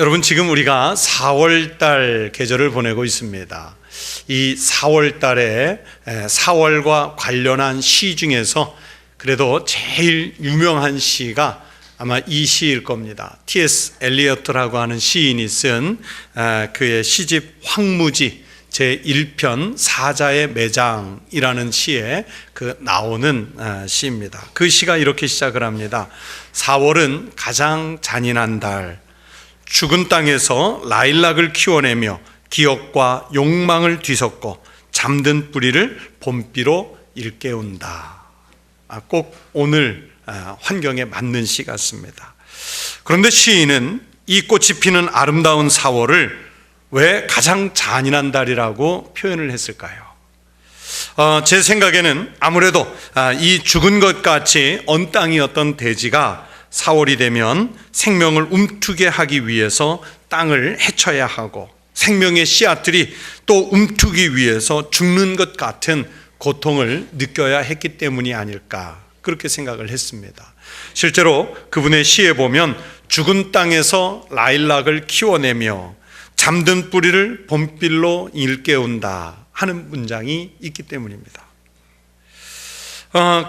여러분, 지금 우리가 4월달 계절을 보내고 있습니다. 이 4월달에 4월과 관련한 시 중에서 그래도 제일 유명한 시가 아마 이 시일 겁니다. T.S. 엘리어트라고 하는 시인이 쓴 그의 시집 황무지 제1편 사자의 매장이라는 시에 나오는 시입니다. 그 시가 이렇게 시작을 합니다. 4월은 가장 잔인한 달, 죽은 땅에서 라일락을 키워내며 기억과 욕망을 뒤섞고 잠든 뿌리를 봄비로 일깨운다. 꼭 오늘 환경에 맞는 시 같습니다. 그런데 시인은 이 꽃이 피는 아름다운 4월을 왜 가장 잔인한 달이라고 표현을 했을까요? 제 생각에는 아무래도 이 죽은 것 같이 언 땅이었던 대지가 4월이 되면 생명을 움트게 하기 위해서 땅을 헤쳐야 하고 생명의 씨앗들이 또 움트기 위해서 죽는 것 같은 고통을 느껴야 했기 때문이 아닐까, 그렇게 생각을 했습니다. 실제로 그분의 시에 보면 죽은 땅에서 라일락을 키워내며 잠든 뿌리를 봄빌로 일깨운다 하는 문장이 있기 때문입니다.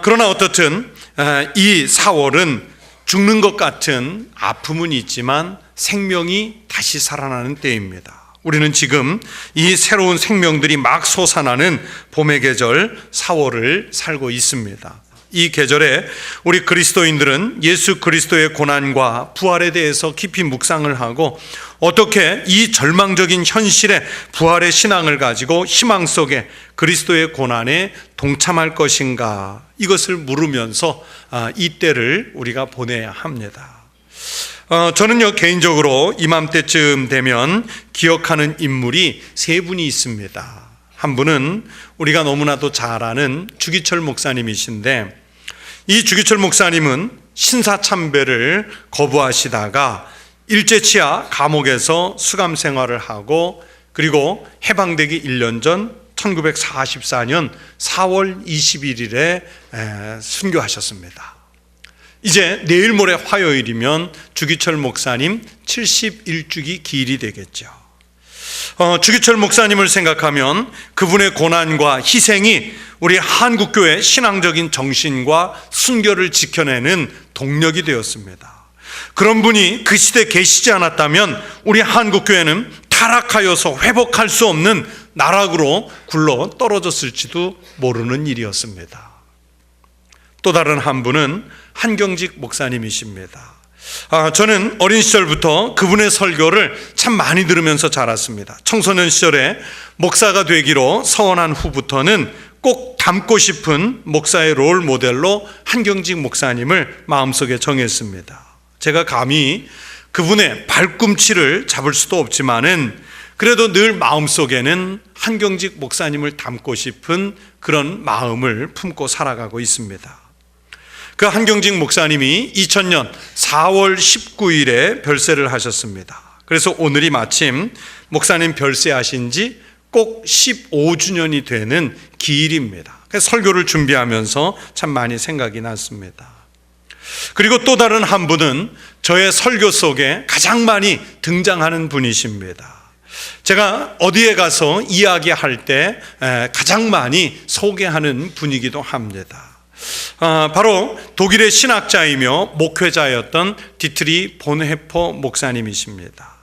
그러나 어떻든 이 4월은 죽는 것 같은 아픔은 있지만 생명이 다시 살아나는 때입니다. 우리는 지금 이 새로운 생명들이 막 솟아나는 봄의 계절 4월을 살고 있습니다. 이 계절에 우리 그리스도인들은 예수 그리스도의 고난과 부활에 대해서 깊이 묵상을 하고 어떻게 이 절망적인 현실에 부활의 신앙을 가지고 희망 속에 그리스도의 고난에 동참할 것인가, 이것을 물으면서 이 때를 우리가 보내야 합니다. 저는요, 개인적으로 이맘때쯤 되면 기억하는 인물이 세 분이 있습니다. 한 분은 우리가 너무나도 잘 아는 주기철 목사님이신데, 이 주기철 목사님은 신사참배를 거부하시다가 일제치하 감옥에서 수감 생활을 하고, 그리고 해방되기 1년 전 1944년 4월 21일에 순교하셨습니다. 이제 내일 모레 화요일이면 주기철 목사님 71주기 기일이 되겠죠. 주기철 목사님을 생각하면 그분의 고난과 희생이 우리 한국교회 신앙적인 정신과 순결을 지켜내는 동력이 되었습니다. 그런 분이 그 시대에 계시지 않았다면 우리 한국교회는 타락하여서 회복할 수 없는 나락으로 굴러 떨어졌을지도 모르는 일이었습니다. 또 다른 한 분은 한경직 목사님이십니다. 저는 어린 시절부터 그분의 설교를 참 많이 들으면서 자랐습니다. 청소년 시절에 목사가 되기로 서원한 후부터는 꼭 닮고 싶은 목사의 롤 모델로 한경직 목사님을 마음속에 정했습니다. 제가 감히 그분의 발꿈치를 잡을 수도 없지만은 그래도 늘 마음속에는 한경직 목사님을 닮고 싶은 그런 마음을 품고 살아가고 있습니다. 그 한경직 목사님이 2000년 4월 19일에 별세를 하셨습니다. 그래서 오늘이 마침 목사님 별세하신 지 꼭 15주년이 되는 기일입니다. 그래서 설교를 준비하면서 참 많이 생각이 났습니다. 그리고 또 다른 한 분은 저의 설교 속에 가장 많이 등장하는 분이십니다. 제가 어디에 가서 이야기할 때 가장 많이 소개하는 분이기도 합니다. 바로 독일의 신학자이며 목회자였던 디트리 본헤퍼 목사님이십니다.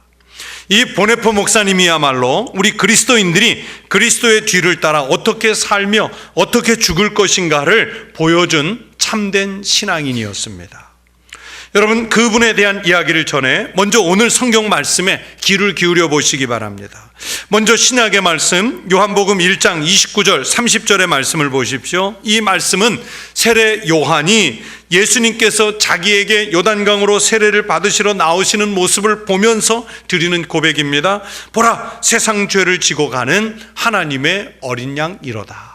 이 본헤퍼 목사님이야말로 우리 그리스도인들이 그리스도의 뒤를 따라 어떻게 살며 어떻게 죽을 것인가를 보여준 참된 신앙인이었습니다. 여러분, 그분에 대한 이야기를 전해 먼저 오늘 성경 말씀에 귀를 기울여 보시기 바랍니다. 먼저 신약의 말씀 요한복음 1장 29절 30절의 말씀을 보십시오. 이 말씀은 세례 요한이 예수님께서 자기에게 요단강으로 세례를 받으시러 나오시는 모습을 보면서 드리는 고백입니다. 보라, 세상 죄를 지고 가는 하나님의 어린 양이로다.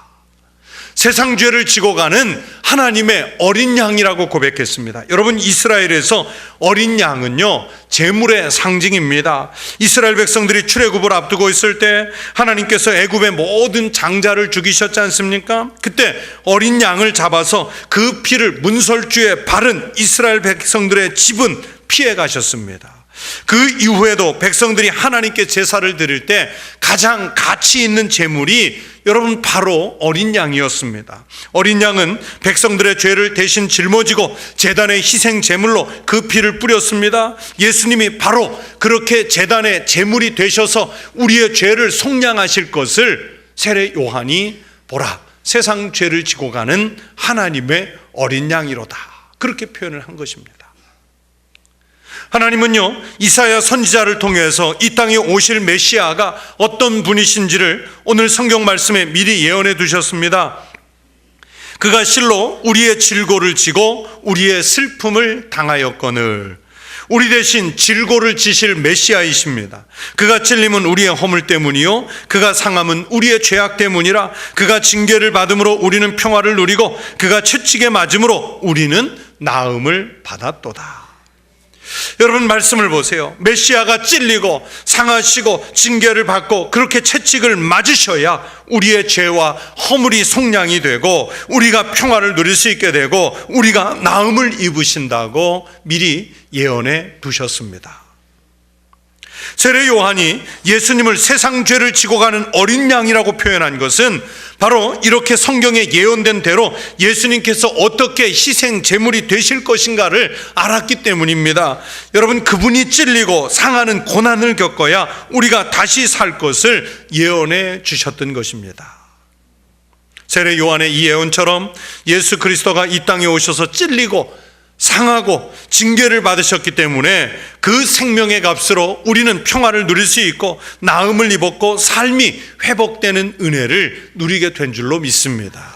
세상 죄를 지고 가는 하나님의 어린 양이라고 고백했습니다. 여러분, 이스라엘에서 어린 양은요, 제물의 상징입니다. 이스라엘 백성들이 출애굽을 앞두고 있을 때 하나님께서 애굽의 모든 장자를 죽이셨지 않습니까? 그때 어린 양을 잡아서 그 피를 문설주에 바른 이스라엘 백성들의 집은 피해 가셨습니다. 그 이후에도 백성들이 하나님께 제사를 드릴 때 가장 가치 있는 제물이 여러분 바로 어린 양이었습니다. 어린 양은 백성들의 죄를 대신 짊어지고 제단의 희생 제물로 그 피를 뿌렸습니다. 예수님이 바로 그렇게 제단의 제물이 되셔서 우리의 죄를 속량하실 것을 세례 요한이 보라, 세상 죄를 지고 가는 하나님의 어린 양이로다, 그렇게 표현을 한 것입니다. 하나님은요, 이사야 선지자를 통해서 이 땅에 오실 메시아가 어떤 분이신지를 오늘 성경 말씀에 미리 예언해 두셨습니다. 그가 실로 우리의 질고를 지고 우리의 슬픔을 당하였거늘. 우리 대신 질고를 지실 메시아이십니다. 그가 찔림은 우리의 허물 때문이요 그가 상함은 우리의 죄악 때문이라. 그가 징계를 받음으로 우리는 평화를 누리고 그가 채찍에 맞음으로 우리는 나음을 받았도다. 여러분, 말씀을 보세요. 메시아가 찔리고 상하시고 징계를 받고 그렇게 채찍을 맞으셔야 우리의 죄와 허물이 속량이 되고 우리가 평화를 누릴 수 있게 되고 우리가 나음을 입으신다고 미리 예언해 두셨습니다. 세례 요한이 예수님을 세상 죄를 지고 가는 어린 양이라고 표현한 것은 바로 이렇게 성경에 예언된 대로 예수님께서 어떻게 희생 제물이 되실 것인가를 알았기 때문입니다. 여러분, 그분이 찔리고 상하는 고난을 겪어야 우리가 다시 살 것을 예언해 주셨던 것입니다. 세례 요한의 이 예언처럼 예수 그리스도가 이 땅에 오셔서 찔리고 상하고 징계를 받으셨기 때문에 그 생명의 값으로 우리는 평화를 누릴 수 있고 나음을 입었고 삶이 회복되는 은혜를 누리게 된 줄로 믿습니다.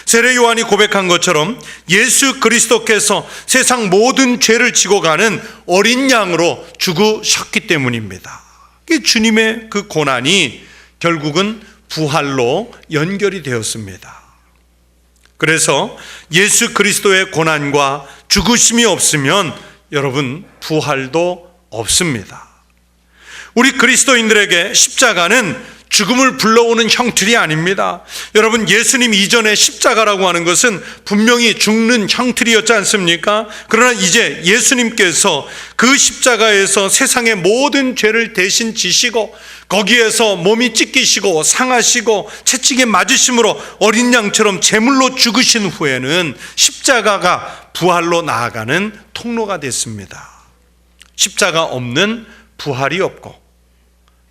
세례 요한이 고백한 것처럼 예수 그리스도께서 세상 모든 죄를 지고 가는 어린 양으로 죽으셨기 때문입니다. 주님의 그 고난이 결국은 부활로 연결이 되었습니다. 그래서 예수 그리스도의 고난과 죽으심이 없으면 여러분, 부활도 없습니다. 우리 그리스도인들에게 십자가는 죽음을 불러오는 형틀이 아닙니다. 여러분, 예수님 이전에 십자가라고 하는 것은 분명히 죽는 형틀이었지 않습니까? 그러나 이제 예수님께서 그 십자가에서 세상의 모든 죄를 대신 지시고 거기에서 몸이 찢기시고 상하시고 채찍에 맞으심으로 어린 양처럼 제물로 죽으신 후에는 십자가가 부활로 나아가는 통로가 됐습니다. 십자가 없는 부활이 없고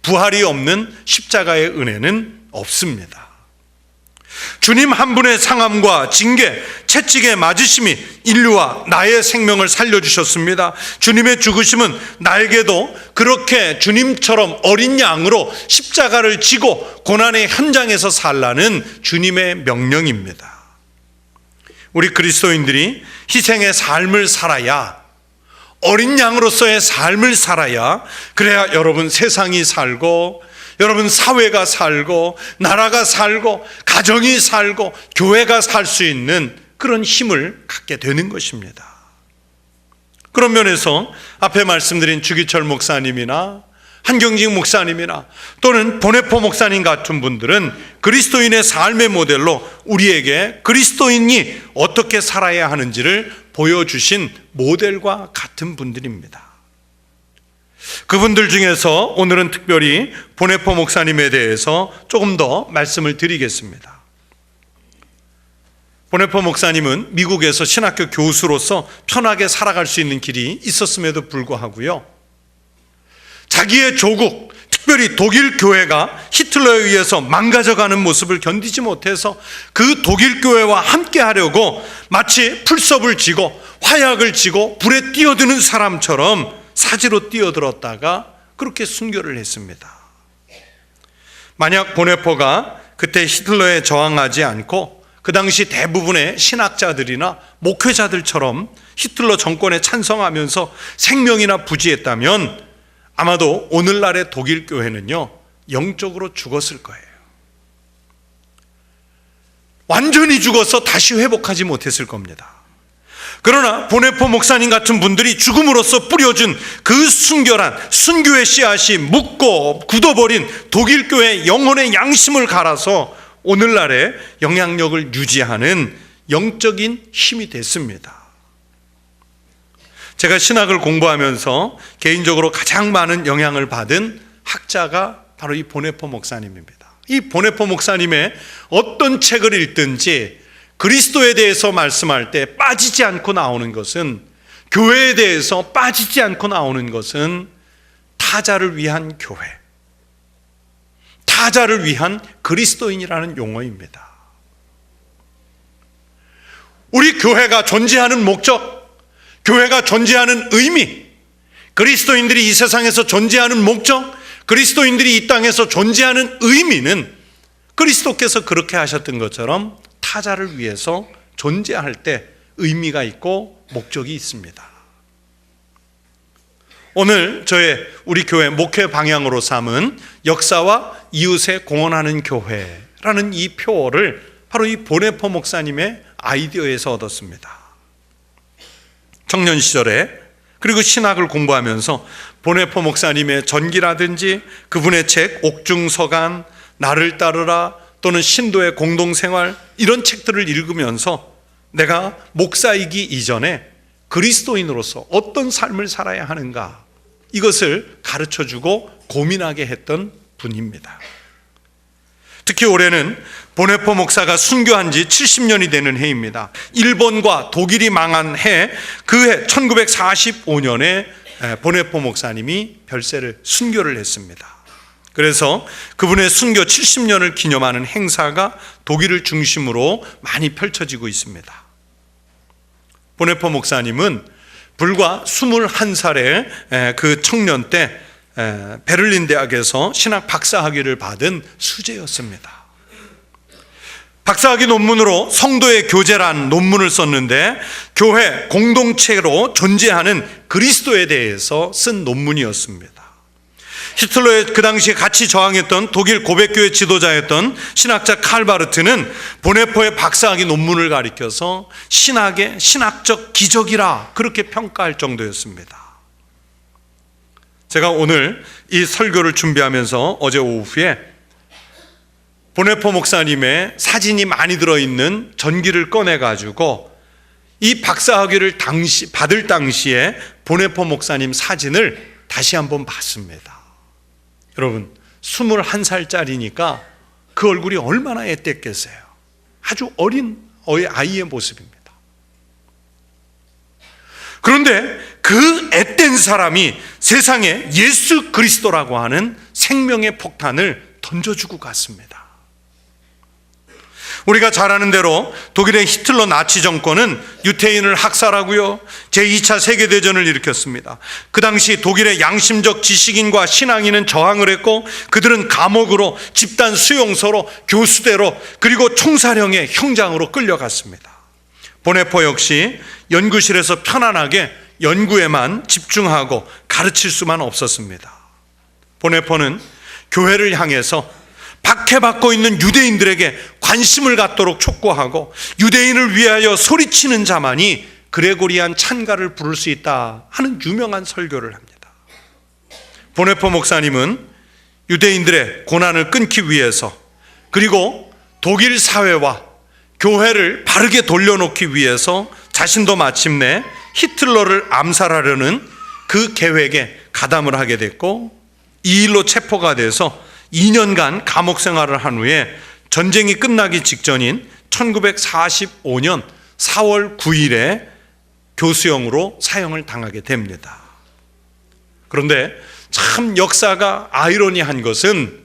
부활이 없는 십자가의 은혜는 없습니다. 주님 한 분의 상함과 징계, 채찍에 맞으심이 인류와 나의 생명을 살려주셨습니다. 주님의 죽으심은 나에게도 그렇게 주님처럼 어린 양으로 십자가를 지고 고난의 현장에서 살라는 주님의 명령입니다. 우리 그리스도인들이 희생의 삶을 살아야, 어린 양으로서의 삶을 살아야, 그래야 여러분 세상이 살고 여러분 사회가 살고 나라가 살고 가정이 살고 교회가 살 수 있는 그런 힘을 갖게 되는 것입니다. 그런 면에서 앞에 말씀드린 주기철 목사님이나 한경직 목사님이나 또는 보네포 목사님 같은 분들은 그리스도인의 삶의 모델로 우리에게 그리스도인이 어떻게 살아야 하는지를 보여주신 모델과 같은 분들입니다. 그분들 중에서 오늘은 특별히 보네포 목사님에 대해서 조금 더 말씀을 드리겠습니다. 보네포 목사님은 미국에서 신학교 교수로서 편하게 살아갈 수 있는 길이 있었음에도 불구하고요, 자기의 조국, 특별히 독일 교회가 히틀러에 의해서 망가져가는 모습을 견디지 못해서 그 독일 교회와 함께 하려고 마치 풀섭을 쥐고 화약을 쥐고 불에 뛰어드는 사람처럼 사지로 뛰어들었다가 그렇게 순교를 했습니다. 만약 보네포가 그때 히틀러에 저항하지 않고 그 당시 대부분의 신학자들이나 목회자들처럼 히틀러 정권에 찬성하면서 생명이나 부지했다면 아마도 오늘날의 독일 교회는요, 영적으로 죽었을 거예요. 완전히 죽어서 다시 회복하지 못했을 겁니다. 그러나 보네포 목사님 같은 분들이 죽음으로써 뿌려준 그 순결한 순교의 씨앗이 묻고 굳어버린 독일 교회의 영혼의 양심을 갈아서 오늘날의 영향력을 유지하는 영적인 힘이 됐습니다. 제가 신학을 공부하면서 개인적으로 가장 많은 영향을 받은 학자가 바로 이 보네포 목사님입니다. 이 보네포 목사님의 어떤 책을 읽든지 그리스도에 대해서 말씀할 때 빠지지 않고 나오는 것은, 교회에 대해서 빠지지 않고 나오는 것은 타자를 위한 교회, 타자를 위한 그리스도인이라는 용어입니다. 우리 교회가 존재하는 목적, 교회가 존재하는 의미, 그리스도인들이 이 세상에서 존재하는 목적, 그리스도인들이 이 땅에서 존재하는 의미는 그리스도께서 그렇게 하셨던 것처럼 타자를 위해서 존재할 때 의미가 있고 목적이 있습니다. 오늘 우리 교회 목회 방향으로 삼은 역사와 이웃에 공헌하는 교회라는 이 표어를 바로 이 보네포 목사님의 아이디어에서 얻었습니다. 청년 시절에 그리고 신학을 공부하면서 보네포 목사님의 전기라든지 그분의 책 옥중서간, 나를 따르라, 또는 신도의 공동생활, 이런 책들을 읽으면서 내가 목사이기 이전에 그리스도인으로서 어떤 삶을 살아야 하는가, 이것을 가르쳐주고 고민하게 했던 분입니다. 특히 올해는 보네포 목사가 순교한 지 70년이 되는 해입니다. 일본과 독일이 망한 해, 그 해 1945년에 보네포 목사님이 순교를 했습니다. 그래서 그분의 순교 70년을 기념하는 행사가 독일을 중심으로 많이 펼쳐지고 있습니다. 보네포 목사님은 불과 21살의 그 청년 때 베를린 대학에서 신학 박사학위를 받은 수재였습니다. 박사학위 논문으로 성도의 교제란 논문을 썼는데, 교회 공동체로 존재하는 그리스도에 대해서 쓴 논문이었습니다. 히틀러에 그 당시에 같이 저항했던 독일 고백교회 지도자였던 신학자 칼바르트는 보네포의 박사학위 논문을 가리켜서 신학의 신학적 기적이라 그렇게 평가할 정도였습니다. 제가 오늘 이 설교를 준비하면서 어제 오후에 보네포 목사님의 사진이 많이 들어있는 전기를 꺼내가지고 이 박사학위를 받을 당시에 보네포 목사님 사진을 다시 한번 봤습니다. 여러분, 21살짜리니까 그 얼굴이 얼마나 앳됐겠어요. 아주 어린 아이의 모습입니다. 그런데 그 앳된 사람이 세상에 예수 그리스도라고 하는 생명의 폭탄을 던져주고 갔습니다. 우리가 잘 아는 대로 독일의 히틀러 나치 정권은 유태인을 학살하고요, 제2차 세계대전을 일으켰습니다. 그 당시 독일의 양심적 지식인과 신앙인은 저항을 했고, 그들은 감옥으로, 집단 수용소로, 교수대로, 그리고 총사령의 형장으로 끌려갔습니다. 보네포 역시 연구실에서 편안하게 연구에만 집중하고 가르칠 수만 없었습니다. 보네포는 교회를 향해서 박해받고 있는 유대인들에게 관심을 갖도록 촉구하고, 유대인을 위하여 소리치는 자만이 그레고리안 찬가를 부를 수 있다 하는 유명한 설교를 합니다. 보네포 목사님은 유대인들의 고난을 끊기 위해서, 그리고 독일 사회와 교회를 바르게 돌려놓기 위해서 자신도 마침내 히틀러를 암살하려는 그 계획에 가담을 하게 됐고, 이 일로 체포가 돼서 2년간 감옥 생활을 한 후에 전쟁이 끝나기 직전인 1945년 4월 9일에 교수형으로 사형을 당하게 됩니다. 그런데 참 역사가 아이러니한 것은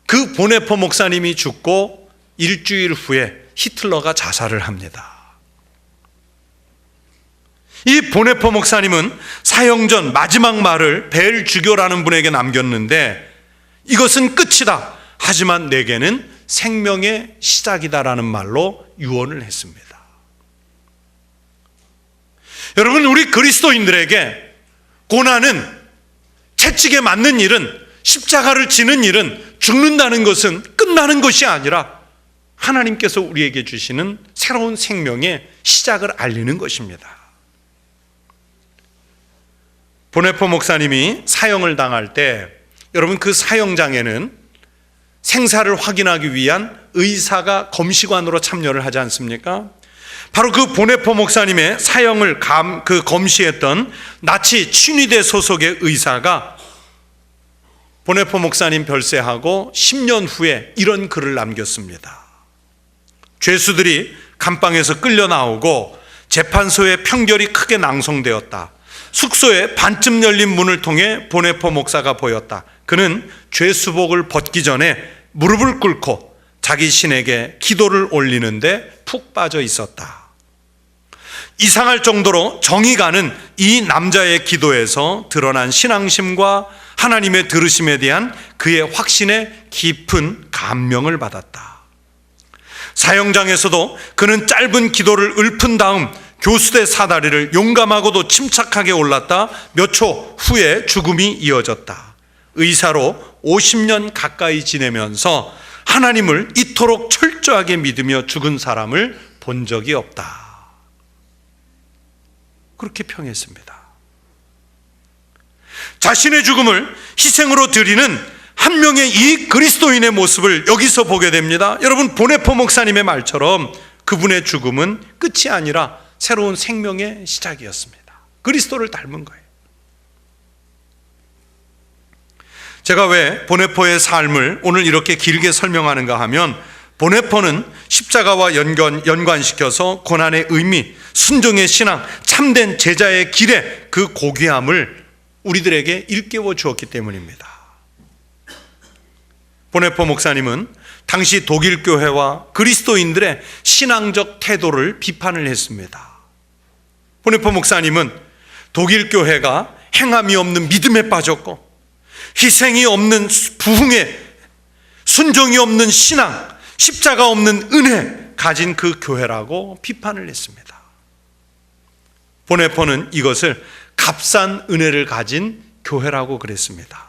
그 보네포 목사님이 죽고 일주일 후에 히틀러가 자살을 합니다. 이 보네포 목사님은 사형 전 마지막 말을 벨주교라는 분에게 남겼는데, 이것은 끝이다, 하지만 내게는 생명의 시작이다라는 말로 유언을 했습니다. 여러분, 우리 그리스도인들에게 고난은, 채찍에 맞는 일은, 십자가를 지는 일은, 죽는다는 것은 끝나는 것이 아니라 하나님께서 우리에게 주시는 새로운 생명의 시작을 알리는 것입니다. 보네포 목사님이 사형을 당할 때, 여러분, 그 사형장에는 생사를 확인하기 위한 의사가 검시관으로 참여를 하지 않습니까? 바로 그 보네포 목사님의 사형을 검시했던 나치 친위대 소속의 의사가 보네포 목사님 별세하고 10년 후에 이런 글을 남겼습니다. 죄수들이 감방에서 끌려 나오고 재판소의 판결이 크게 낭송되었다. 숙소에 반쯤 열린 문을 통해 보네포 목사가 보였다. 그는 죄수복을 벗기 전에 무릎을 꿇고 자기 신에게 기도를 올리는데 푹 빠져 있었다. 이상할 정도로 정이 가는 이 남자의 기도에서 드러난 신앙심과 하나님의 들으심에 대한 그의 확신에 깊은 감명을 받았다. 사형장에서도 그는 짧은 기도를 읊은 다음 교수대 사다리를 용감하고도 침착하게 올랐다. 몇 초 후에 죽음이 이어졌다. 의사로 50년 가까이 지내면서 하나님을 이토록 철저하게 믿으며 죽은 사람을 본 적이 없다. 그렇게 평했습니다. 자신의 죽음을 희생으로 드리는 한 명의 이 그리스도인의 모습을 여기서 보게 됩니다. 여러분, 보네포 목사님의 말처럼 그분의 죽음은 끝이 아니라 새로운 생명의 시작이었습니다. 그리스도를 닮은 거예요. 제가 왜 보네포의 삶을 오늘 이렇게 길게 설명하는가 하면, 보네포는 십자가와 연관시켜서 고난의 의미, 순종의 신앙, 참된 제자의 길의 그 고귀함을 우리들에게 일깨워 주었기 때문입니다. 보네포 목사님은 당시 독일 교회와 그리스도인들의 신앙적 태도를 비판을 했습니다. 보네포 목사님은 독일 교회가 행함이 없는 믿음에 빠졌고 희생이 없는 부흥에, 순종이 없는 신앙, 십자가 없는 은혜 가진 그 교회라고 비판을 했습니다. 보네포는 이것을 값싼 은혜를 가진 교회라고 그랬습니다.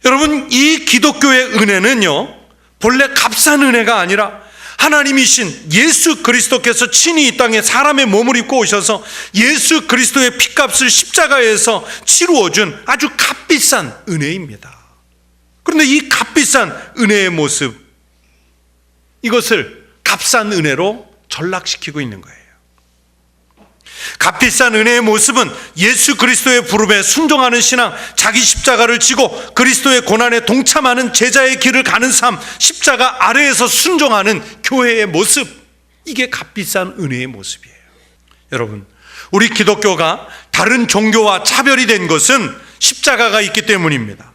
여러분, 이 기독교의 은혜는요, 본래 값싼 은혜가 아니라 하나님이신 예수 그리스도께서 친히 이 땅에 사람의 몸을 입고 오셔서 예수 그리스도의 피값을 십자가에서 치루어 준 아주 값비싼 은혜입니다. 그런데 이 값비싼 은혜의 모습, 이것을 값싼 은혜로 전락시키고 있는 거예요. 값비싼 은혜의 모습은 예수 그리스도의 부름에 순종하는 신앙, 자기 십자가를 지고 그리스도의 고난에 동참하는 제자의 길을 가는 삶, 십자가 아래에서 순종하는 교회의 모습, 이게 값비싼 은혜의 모습이에요. 여러분, 우리 기독교가 다른 종교와 차별이 된 것은 십자가가 있기 때문입니다.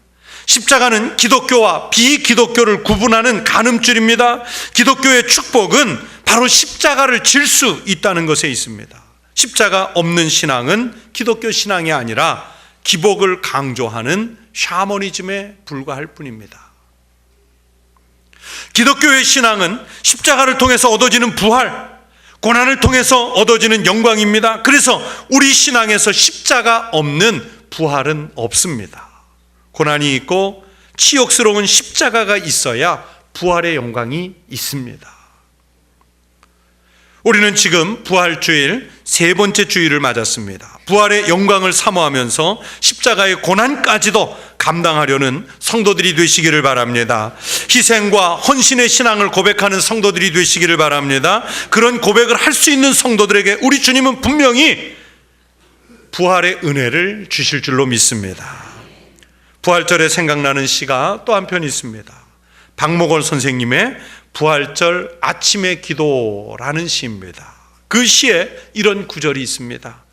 십자가는 기독교와 비기독교를 구분하는 가늠줄입니다. 기독교의 축복은 바로 십자가를 질 수 있다는 것에 있습니다. 십자가 없는 신앙은 기독교 신앙이 아니라 기복을 강조하는 샤머니즘에 불과할 뿐입니다. 기독교의 신앙은 십자가를 통해서 얻어지는 부활, 고난을 통해서 얻어지는 영광입니다. 그래서 우리 신앙에서 십자가 없는 부활은 없습니다. 고난이 있고 치욕스러운 십자가가 있어야 부활의 영광이 있습니다. 우리는 지금 부활주일 세 번째 주일을 맞았습니다. 부활의 영광을 사모하면서 십자가의 고난까지도 감당하려는 성도들이 되시기를 바랍니다. 희생과 헌신의 신앙을 고백하는 성도들이 되시기를 바랍니다. 그런 고백을 할 수 있는 성도들에게 우리 주님은 분명히 부활의 은혜를 주실 줄로 믿습니다. 부활절에 생각나는 시가 또 한편 있습니다. 박목월 선생님의 부활절 아침의 기도라는 시입니다. 그 시에 이런 구절이 있습니다.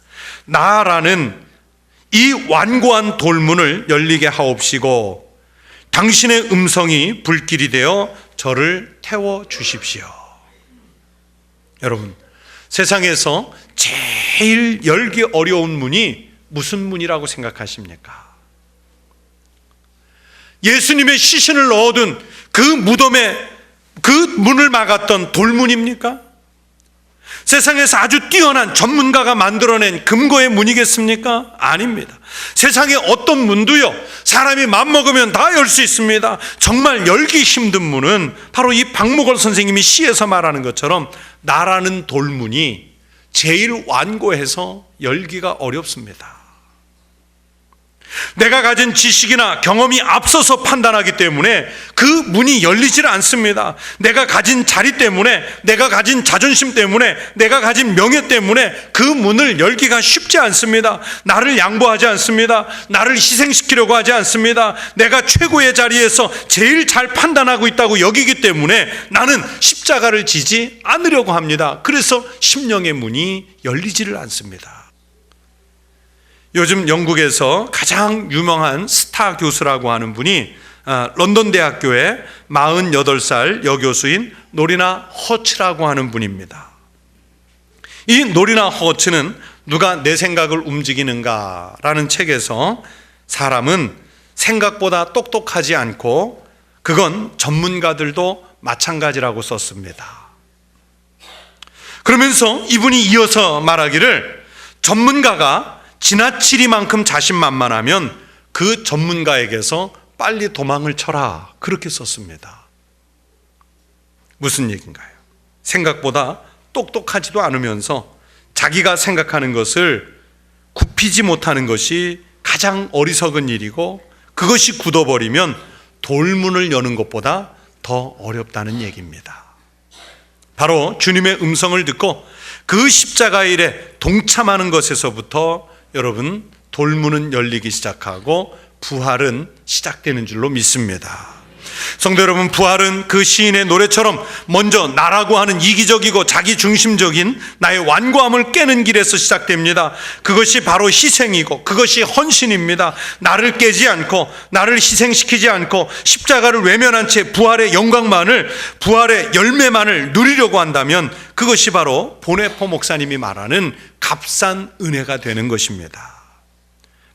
나라는 이 완고한 돌문을 열리게 하옵시고 당신의 음성이 불길이 되어 저를 태워주십시오. 여러분, 세상에서 제일 열기 어려운 문이 무슨 문이라고 생각하십니까? 예수님의 시신을 넣어둔 그 무덤에 그 문을 막았던 돌문입니까? 세상에서 아주 뛰어난 전문가가 만들어낸 금고의 문이겠습니까? 아닙니다. 세상에 어떤 문도요, 사람이 맘먹으면 다 열 수 있습니다. 정말 열기 힘든 문은 바로 이 박목월 선생님이 시에서 말하는 것처럼 나라는 돌문이 제일 완고해서 열기가 어렵습니다. 내가 가진 지식이나 경험이 앞서서 판단하기 때문에 그 문이 열리질 않습니다. 내가 가진 자리 때문에, 내가 가진 자존심 때문에, 내가 가진 명예 때문에 그 문을 열기가 쉽지 않습니다. 나를 양보하지 않습니다. 나를 희생시키려고 하지 않습니다. 내가 최고의 자리에서 제일 잘 판단하고 있다고 여기기 때문에 나는 십자가를 지지 않으려고 합니다. 그래서 심령의 문이 열리지를 않습니다. 요즘 영국에서 가장 유명한 스타 교수라고 하는 분이 런던 대학교의 48살 여교수인 노리나 허츠라고 하는 분입니다. 이 노리나 허츠는 누가 내 생각을 움직이는가라는 책에서 사람은 생각보다 똑똑하지 않고 그건 전문가들도 마찬가지라고 썼습니다. 그러면서 이분이 이어서 말하기를, 전문가가 지나치리만큼 자신만만하면 그 전문가에게서 빨리 도망을 쳐라, 그렇게 썼습니다. 무슨 얘기인가요? 생각보다 똑똑하지도 않으면서 자기가 생각하는 것을 굽히지 못하는 것이 가장 어리석은 일이고, 그것이 굳어버리면 돌문을 여는 것보다 더 어렵다는 얘기입니다. 바로 주님의 음성을 듣고 그 십자가의 일에 동참하는 것에서부터 여러분, 돌문은 열리기 시작하고 부활은 시작되는 줄로 믿습니다. 성도 여러분, 부활은 그 시인의 노래처럼 먼저 나라고 하는 이기적이고 자기중심적인 나의 완고함을 깨는 길에서 시작됩니다. 그것이 바로 희생이고 그것이 헌신입니다. 나를 깨지 않고 나를 희생시키지 않고 십자가를 외면한 채 부활의 영광만을, 부활의 열매만을 누리려고 한다면 그것이 바로 보네포 목사님이 말하는 값싼 은혜가 되는 것입니다.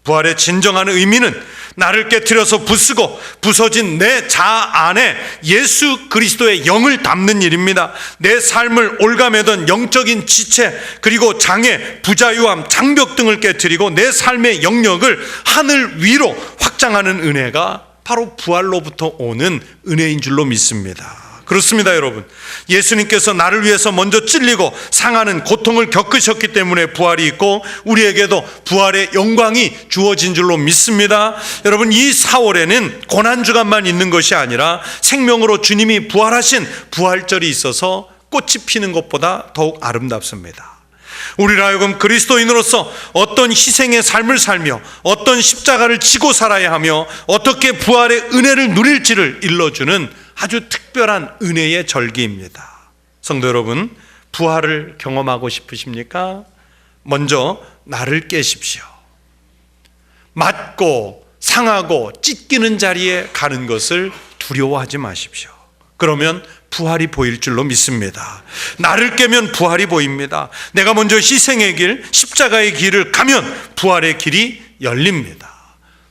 부활의 진정한 의미는 나를 깨트려서 부수고 부서진 내 자아 안에 예수 그리스도의 영을 담는 일입니다. 내 삶을 올가매던 영적인 지체, 그리고 장애, 부자유함, 장벽 등을 깨트리고 내 삶의 영역을 하늘 위로 확장하는 은혜가 바로 부활로부터 오는 은혜인 줄로 믿습니다. 그렇습니다, 여러분. 예수님께서 나를 위해서 먼저 찔리고 상하는 고통을 겪으셨기 때문에 부활이 있고 우리에게도 부활의 영광이 주어진 줄로 믿습니다. 여러분, 이 4월에는 고난주간만 있는 것이 아니라 생명으로 주님이 부활하신 부활절이 있어서 꽃이 피는 것보다 더욱 아름답습니다. 우리로 하여금 그리스도인으로서 어떤 희생의 삶을 살며 어떤 십자가를 지고 살아야 하며 어떻게 부활의 은혜를 누릴지를 일러주는 아주 특별한 은혜의 절기입니다. 성도 여러분, 부활을 경험하고 싶으십니까? 먼저 나를 깨십시오. 맞고 상하고 찢기는 자리에 가는 것을 두려워하지 마십시오. 그러면 부활이 보일 줄로 믿습니다. 나를 깨면 부활이 보입니다. 내가 먼저 희생의 길, 십자가의 길을 가면 부활의 길이 열립니다.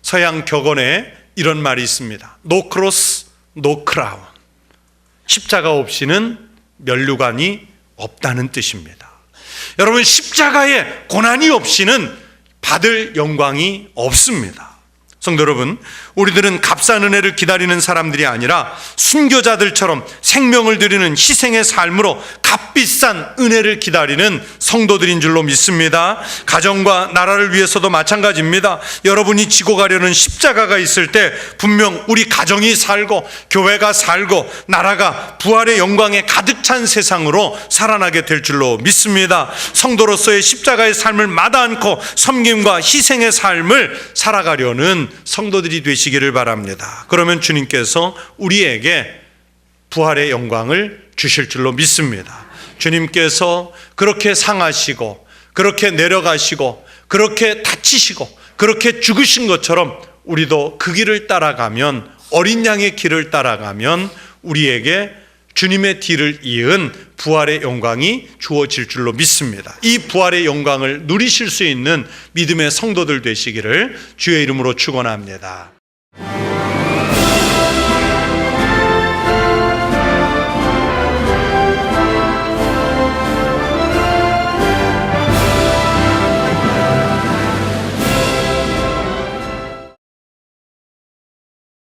서양 격언에 이런 말이 있습니다. No cross, no crown. 십자가 없이는 면류관이 없다는 뜻입니다. 여러분, 십자가에 고난이 없이는 받을 영광이 없습니다. 성도 여러분, 우리들은 값싼 은혜를 기다리는 사람들이 아니라 순교자들처럼 생명을 드리는 희생의 삶으로 값비싼 은혜를 기다리는 성도들인 줄로 믿습니다. 가정과 나라를 위해서도 마찬가지입니다. 여러분이 지고 가려는 십자가가 있을 때 분명 우리 가정이 살고 교회가 살고 나라가 부활의 영광에 가득 찬 세상으로 살아나게 될 줄로 믿습니다. 성도로서의 십자가의 삶을 마다 않고 섬김과 희생의 삶을 살아가려는 성도들이 되시기를 바랍니다. 그러면 주님께서 우리에게 부활의 영광을 주실 줄로 믿습니다. 주님께서 그렇게 상하시고 그렇게 내려가시고 그렇게 다치시고 그렇게 죽으신 것처럼 우리도 그 길을 따라가면, 어린 양의 길을 따라가면 우리에게 주님의 뒤를 이은 부활의 영광이 주어질 줄로 믿습니다. 이 부활의 영광을 누리실 수 있는 믿음의 성도들 되시기를 주의 이름으로 축원합니다.